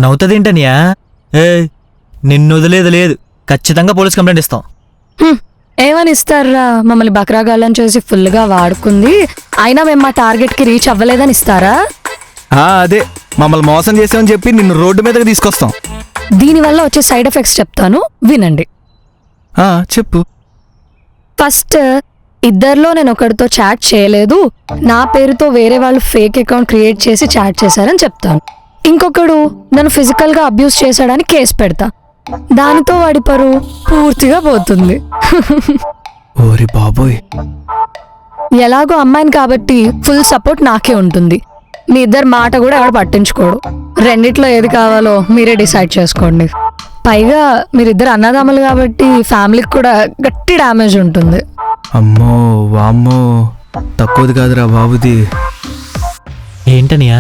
నవ్వుతుందేంటనియా? ఏ నిన్ను వదిలేదు లేదు, ఖచ్చితంగా పోలీస్ కంప్లైంట్ ఇస్తాం. ఏమని ఇస్తారా? మమ్మల్ని బక్రాగాళ్ళని చేసి ఫుల్గా వాడుకుంది, అయినా మేము మా టార్గెట్కి రీచ్ అవ్వలేదని ఇస్తారా? అదే మమ్మల్ని మోసం చేసామని చెప్పి నిన్ను రోడ్డు మీదకి తీసుకొస్తాం. దీనివల్ల వచ్చే సైడ్ ఎఫెక్ట్స్ చెప్తాను, వినండి. చెప్పు. ఫస్ట్, ఇద్దరిలో నేను ఒకరితో చాట్ చేయలేదు, నా పేరుతో వేరే వాళ్ళు ఫేక్ అకౌంట్ క్రియేట్ చేసి చాట్ చేశారని చెప్తాను. ఇంకొకడు నన్ను ఫిజికల్గా అబ్యూస్ చేశాడని కేసు పెడతా. దానితో వాడి పరువు పూర్తిగా పోతుంది. ఓరి బాబోయ్. ఎలాగో అమ్మాయిని కాబట్టి ఫుల్ సపోర్ట్ నాకే ఉంటుంది. మీ ఇద్దరు మాట కూడా ఎవడు పట్టించుకోడు. రెండిట్లో ఏది కావాలో మీరే డిసైడ్ చేసుకోండి. పైగా మీరిద్దరు అన్నదమ్ములు కాబట్టి ఫ్యామిలీకి కూడా గట్టి డ్యామేజ్ ఉంటుంది. అమ్మో వామ్మో, తక్కువది కాదురా బాబుది. ఏంటనియా?